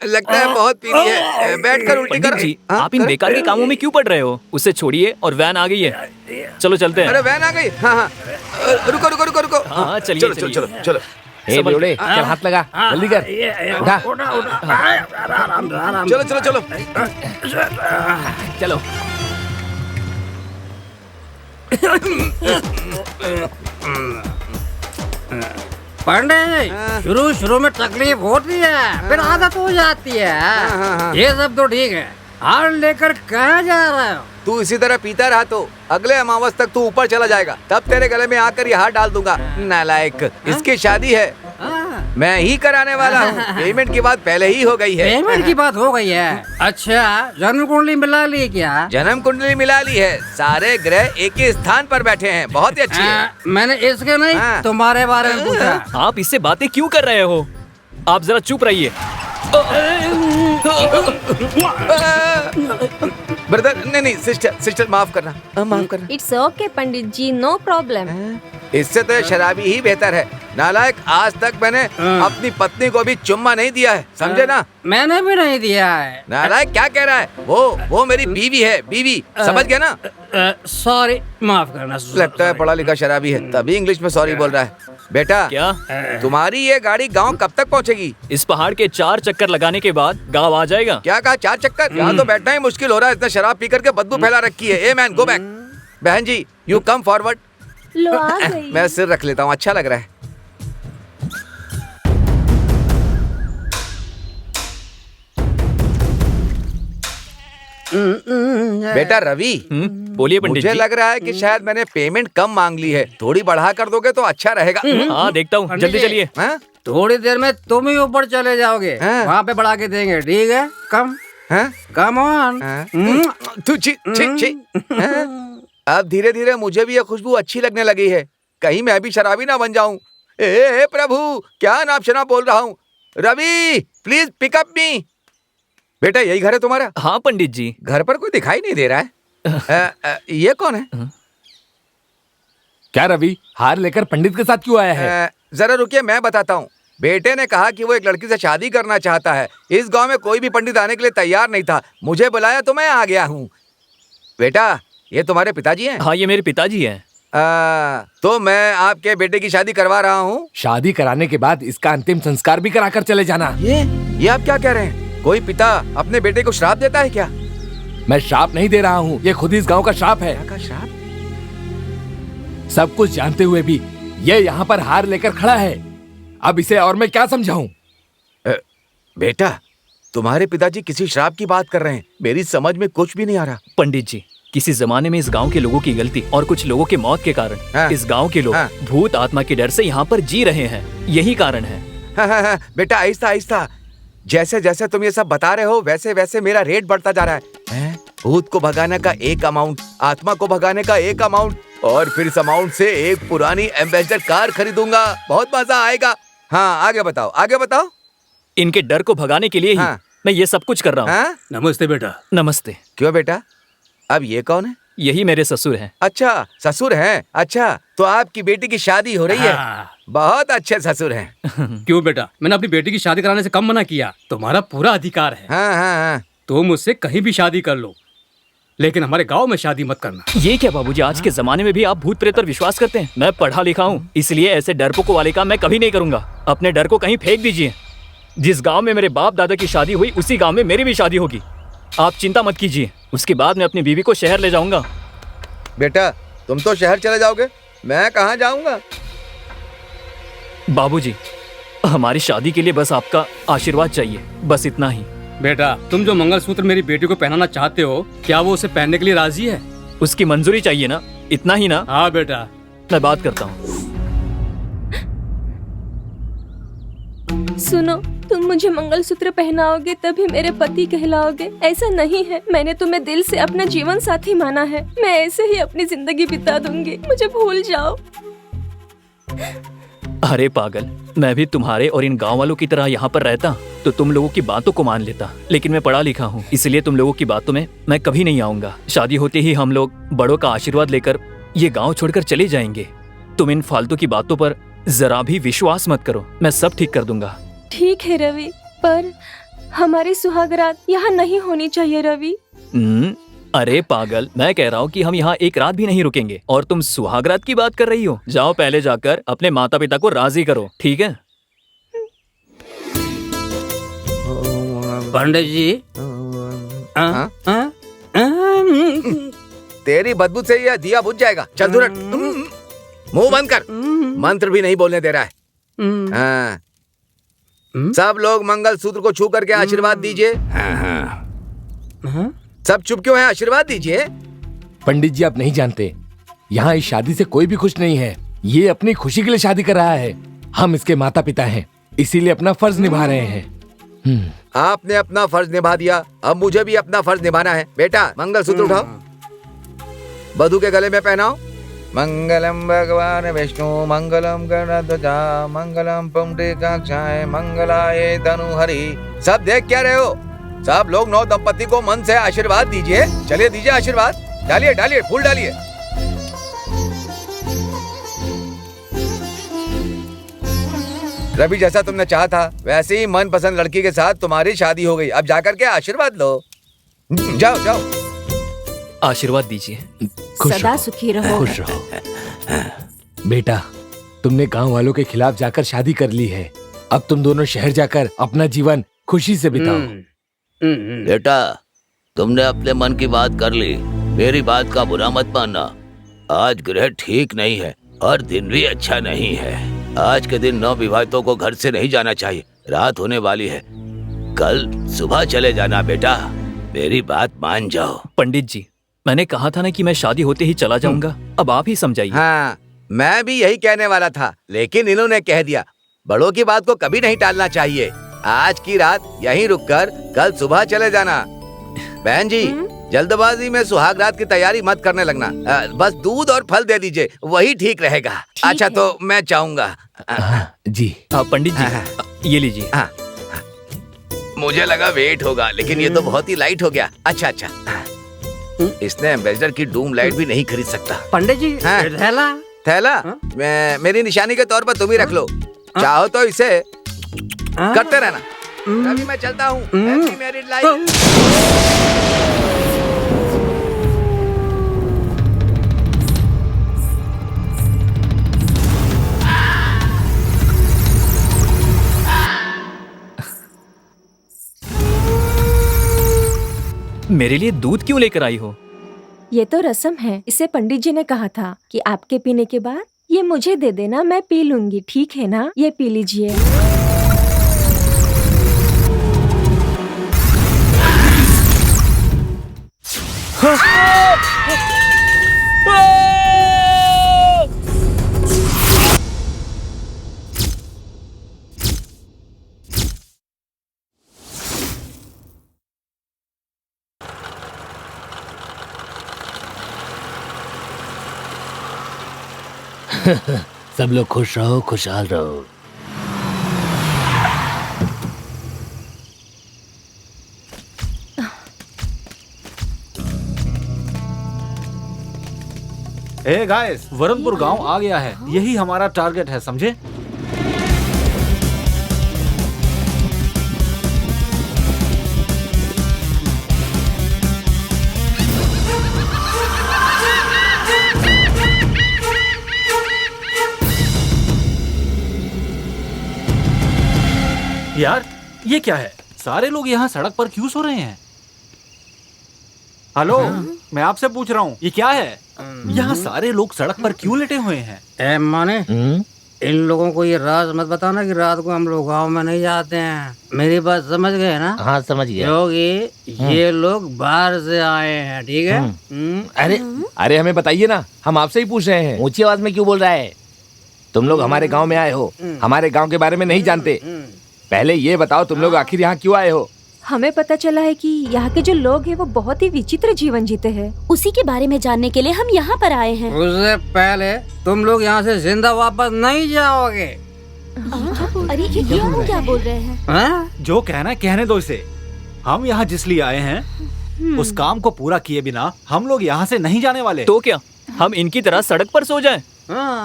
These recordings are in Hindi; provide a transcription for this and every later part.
लगता है बहुत पीनी है। बैठकर उल्टी पंडित करो। जी, हाँ, आप इन बेकार के कामों में क्यों पड़ रहे हो? उसे छोड़िए और वैन आ गई है। चलो चलते अरे हैं। वैन आ गई। हाँ हाँ, रुको रुको रुको रुको। हाँ, चलिए, चलो चलो चलिए। चलो चलो। ए बेवड़े, चल हाथ लगा, जल्दी कर। उठा। चलो चलो चलो। चलो। पंडित, शुरू शुरू में तकलीफ होती है, फिर आदत हो जाती है। ये सब तो ठीक है। हार लेकर कहाँ जा रहे हो? तू इसी तरह पीता रहा तो अगले अमावस तक तू ऊपर चला जाएगा, तब तेरे गले में आकर ये हाथ डाल दूंगा। नालायक, इसकी शादी है, मैं ही कराने वाला हूँ। पेमेंट की बात पहले ही हो गई है। पेमेंट की बात हो गई है। अच्छा, जन्म कुंडली मिला ली क्या? जन्म कुंडली मिला ली है, सारे ग्रह एक ही स्थान पर बैठे हैं, बहुत ही अच्छी है। मैंने इसके नहीं, हाँ। तुम्हारे बारे में पूछा। आप इससे बातें क्यों कर रहे हो? आप जरा चुप रहिए। ब्रदर, नहीं सिस्टर, सिस्टर माफ करना, माफ करना। It's okay Pandit ji, no problem. इससे तो शराबी ही बेहतर है। नालायक, आज तक मैंने अपनी पत्नी को भी चुम्मा नहीं दिया है, समझे ना? मैंने भी नहीं दिया है। नालायक क्या कह रहा है? वो मेरी बीवी है, बीवी, समझ गया ना? सॉरी, माफ करना। लगता है पढ़ा लिखा शराबी है, तभी इंग्लिश में सॉरी बोल रहा है। बेटा, क्या? तुम्हारी ये गाड़ी गांव कब तक पहुंचेगी? इस पहाड़ के 4 चक्कर लगाने के बाद गाँव आ जाएगा। क्या कहा, 4 चक्कर? यहाँ तो बैठना ही मुश्किल हो रहा है, इतना शराब पी करके बदबू फैला रखी है। A man, go back. बहन जी, यू कम फॉरवर्ड। लो आ गई। मैं सिर रख लेता हूँ, अच्छा लग रहा है। बेटा रवि, बोलिए पंडित मुझे जी। लग रहा है कि शायद मैंने पेमेंट कम मांग ली है, थोड़ी बढ़ा कर दोगे तो अच्छा रहेगा। हाँ, देखता हूँ, जल्दी चलिए। हाँ? थोड़ी देर में तुम ही ऊपर चले जाओगे, हाँ। वहाँ पे बढ़ा के देंगे, ठीक है? कम हाँ? Come on. हाँ? तू छी छी छी। हाँ? अब धीरे धीरे मुझे भी ये खुशबू अच्छी लगने लगी है, कहीं मैं भी शराबी ना बन जाऊं। ए प्रभु, क्या नाप शनाप बोल रहा हूँ। रवि, प्लीज पिकअप मी। बेटा, यही घर है तुम्हारा? हाँ पंडित जी। घर पर कोई दिखाई नहीं दे रहा है। ये कौन है? क्या रवि, हार लेकर पंडित के साथ क्यों आया है? जरा रुकिए, मैं बताता हूँ। बेटे ने कहा कि वो एक लड़की से शादी करना चाहता है। इस गांव में कोई भी पंडित आने के लिए तैयार नहीं था, मुझे बुलाया तो मैं आ गया हूँ। बेटा, ये तुम्हारे पिताजी हैं? हाँ, ये मेरे पिताजी हैं। तो मैं आपके बेटे की शादी करवा रहा हूँ। शादी कराने के बाद इसका अंतिम संस्कार भी कराकर चले जाना। ये आप क्या कह रहे हैं? कोई पिता अपने बेटे को श्राप देता है क्या? मैं श्राप नहीं दे रहा हूँ, ये खुद इस गांव का श्राप है। क्या श्राप? सब कुछ जानते हुए भी ये यहाँ पर हार लेकर खड़ा है। अब इसे और मैं क्या समझाऊं? बेटा, तुम्हारे पिताजी किसी श्राप की बात कर रहे हैं, मेरी समझ में कुछ भी नहीं आ रहा। पंडित जी, किसी जमाने में इस गांव के लोगों की गलती और कुछ लोगों के मौत के कारण हाँ। इस गांव के लोग हाँ। भूत आत्मा के डर से यहाँ पर जी रहे हैं। यही कारण है। हाँ, बेटा आहिस्ता आहिस्ता। जैसे जैसे तुम ये सब बता रहे हो वैसे वैसे मेरा रेट बढ़ता जा रहा है। भूत को भगाने का एक अमाउंट, आत्मा को भगाने का एक अमाउंट, और फिर इस अमाउंट से एक पुरानी एम्बेसडर कार खरीदूंगा। बहुत मजा आएगा। हाँ, आगे बताओ, आगे बताओ। इनके डर को भगाने के लिए ही हाँ। मैं ये सब कुछ कर रहा हूँ। हाँ? नमस्ते बेटा। नमस्ते। क्यों बेटा, अब ये कौन है? यही मेरे ससुर हैं। अच्छा, ससुर हैं। अच्छा, तो आपकी बेटी की शादी हो रही है। बहुत अच्छे ससुर हैं। क्यों बेटा, मैंने अपनी बेटी की शादी कराने से कम मना किया? तुम्हारा पूरा अधिकार है। हाँ हाँ हाँ। तुम मुझसे कहीं भी शादी कर लो, लेकिन हमारे गांव में शादी मत करना। ये क्या बाबूजी, आज के जमाने में भी आप भूत प्रेत पर विश्वास करते हैं? मैं पढ़ा लिखा हूँ, इसलिए ऐसे डरपोकों वाले काम मैं कभी नहीं करूंगा। अपने डर को कहीं फेंक दीजिए। जिस गांव में मेरे बाप दादा की शादी हुई, उसी गांव में मेरी भी शादी होगी। आप चिंता मत कीजिए। उसके बाद मैं अपनी बीवी को शहर ले जाऊंगा। बेटा, तुम तो शहर चले जाओगे, मैं कहाँ जाऊंगा? बाबूजी, हमारी शादी के लिए बस आपका आशीर्वाद चाहिए, बस इतना ही। बेटा, तुम जो मंगलसूत्र मेरी बेटी को पहनाना चाहते हो, क्या वो उसे पहनने के लिए राजी है? उसकी मंजूरी चाहिए ना, इतना ही ना? हाँ बेटा। मैं बात करता हूँ। सुनो, तुम मुझे मंगलसूत्र पहनाओगे तभी मेरे पति कहलाओगे, ऐसा नहीं है। मैंने तुम्हें दिल से अपना जीवन साथी माना है। मैं ऐसे ही अपनी जिंदगी बिता दूंगी, मुझे भूल जाओ। अरे पागल, मैं भी तुम्हारे और इन गांव वालों की तरह यहाँ पर रहता तो तुम लोगों की बातों को मान लेता, लेकिन मैं पढ़ा लिखा हूँ, इसलिए तुम लोगों की बातों में मैं कभी नहीं आऊंगा। शादी होते ही हम लोग बड़ों का आशीर्वाद लेकर ये गांव छोड़कर चले जाएंगे। तुम इन फालतू की बातों पर जरा भी विश्वास मत करो, मैं सब ठीक कर दूंगा। ठीक है रवि, पर हमारी सुहागरात यहाँ नहीं होनी चाहिए रवि। अरे पागल, मैं कह रहा हूँ कि हम यहाँ एक रात भी नहीं रुकेंगे और तुम सुहागरात की बात कर रही हो। जाओ पहले जाकर अपने माता पिता को राजी करो, ठीक है? पंडित जी, तेरी बदबू से यह दिया बुझ जाएगा। चल दूर हट। मुंह बंद कर। मंत्र भी नहीं बोलने दे रहा है। हाँ। सब लोग मंगल सूत्र को छू करके आशीर्वाद दीजिए। सब चुप क्यों हैं? आशीर्वाद दीजिए। पंडित जी, आप नहीं जानते, यहाँ इस शादी से कोई भी खुश नहीं है। ये अपनी खुशी के लिए शादी कर रहा है। हम इसके माता पिता हैं, इसीलिए अपना फर्ज निभा रहे हैं। आपने अपना फर्ज निभा दिया, अब मुझे भी अपना फर्ज निभाना है। बेटा, मंगल सूत्र उठाओ, वधू के गले में पहनाओ। मंगलम भगवान विष्णु मंगलम गणध्वजा मंगलम पुंडरीकाक्षाय मंगलाय तनुहरि। सब देख क्या रहे हो? सब लोग नौ दंपति को मन से आशीर्वाद दीजिए। चलिए दीजिए आशीर्वाद। डालिए डालिए, फूल डालिए। रवि, जैसा तुमने चाहा था वैसे ही मनपसंद लड़की के साथ तुम्हारी शादी हो गई। अब जाकर के आशीर्वाद लो। जाओ जाओ। आशीर्वाद दीजिए। सदा सुखी रहो। खुश रहो। बेटा, तुमने गांव वालों के खिलाफ जाकर शादी कर ली है। अब तुम दोनों शहर जाकर अपना जीवन खुशी से बिताओ। बेटा, तुमने अपने मन की बात कर ली। मेरी बात का बुरा मत मानना। आज ग्रह ठीक नहीं है और दिन भी अच्छा नहीं है। आज के दिन नवविवाहितों को घर से नहीं जाना चाहिए। रात होने वाली है, कल सुबह चले जाना। बेटा, मेरी बात मान जाओ। पंडित जी, मैंने कहा था ना कि मैं शादी होते ही चला जाऊंगा। अब आप ही समझाइए। हाँ, मैं भी यही कहने वाला था, लेकिन इन्होंने कह दिया। बड़ों की बात को कभी नहीं टालना चाहिए। आज की रात यहीं रुककर कल सुबह चले जाना। बहन जी, जल्दबाजी में सुहाग रात की तैयारी मत करने लगना। बस दूध और फल दे दीजिए, वही ठीक रहेगा। अच्छा, तो मैं चाहूंगा। जी। पंडित जी, ये लीजिए। मुझे लगा वेट होगा, लेकिन ये तो बहुत ही लाइट हो गया। अच्छा अच्छा। इसने एम्बेसडर की डूम लाइट भी नहीं खरीद सकता। पंडित जी, हाँ। थैला थैला मेरी निशानी के तौर पर तुम ही रख लो। चाहो तो इसे करते रहना। अभी मैं चलता हूँ। Happy married life. मेरे लिए दूध क्यों लेकर आई हो? ये तो रस्म है। इसे पंडित जी ने कहा था कि आपके पीने के बाद ये मुझे दे देना, मैं पी लूंगी। ठीक है ना? ये पी लीजिए। सब लोग खुश रहो, खुशहाल रहो। हे गाइस, वरुणपुर गांव आ गया है। यही हमारा टारगेट है, समझे? यार, ये क्या है? सारे लोग यहाँ सड़क पर क्यों सो रहे हैं? हेलो, मैं आपसे पूछ रहा हूँ, ये क्या है? यहाँ सारे लोग सड़क पर क्यों लेटे हुए हैं? माने इन लोगों को ये राज मत बताना कि रात को हम लोग गाँव में नहीं जाते हैं। मेरी बात समझ गए ना? हाँ, समझ गया। क्योंकि ये लोग बाहर से आए हैं, ठीक है? अरे हमें बताइए ना, हम आपसे ही पूछ रहे हैं। ऊंची आवाज में क्यों बोल रहा है? तुम लोग हमारे गांव में आए हो, हमारे गांव के बारे में नहीं जानते। पहले ये बताओ, तुम लोग आखिर यहाँ क्यों आए हो? हमें पता चला है कि यहाँ के जो लोग हैं वो बहुत ही विचित्र जीवन जीते हैं। उसी के बारे में जानने के लिए हम यहाँ पर आए हैं। उससे पहले तुम लोग यहाँ से जिंदा वापस नहीं जाओगे। अरे ये हम क्या बोल रहे हैं? हाँ? जो कहना है कहने दो इसे। हम यहाँ जिस लिए आए हैं, उस काम को पूरा किए बिना हम लोग यहाँ से नहीं जाने वाले। तो क्या हम इनकी तरह सड़क पर सो जाएं?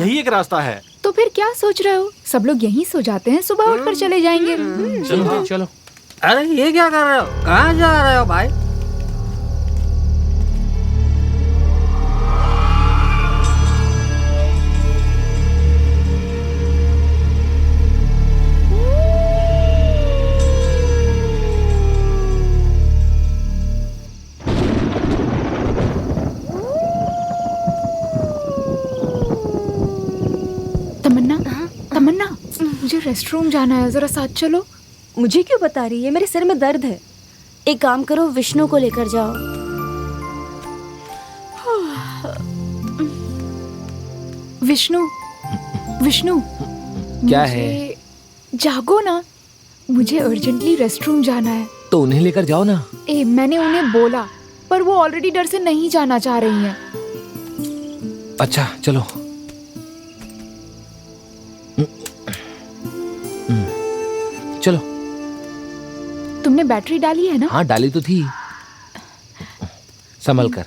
यही एक रास्ता है। तो फिर क्या सोच रहे हो? सब लोग यहीं सो जाते हैं, सुबह उठकर चले जाएंगे। चलो चलो। अरे ये क्या कर रहे हो? कहाँ जा रहे हो भाई? तमन्ना, मुझे रेस्टरूम जाना है, जरा साथ चलो। मुझे क्यों बता रही है? मेरे सिर में दर्द है। एक काम करो, विष्णु को लेकर जाओ। विष्णु, विष्णु, क्या है? जागो ना, मुझे अर्जेंटली रेस्टरूम जाना है। तो उन्हें लेकर जाओ ना। मैंने उन्हें बोला, पर वो ऑलरेडी डर से नहीं जाना चाह रही हैं। अच्छा चलो। चलो। तुमने बैटरी डाली है ना? हाँ डाली तो थी। संभल कर।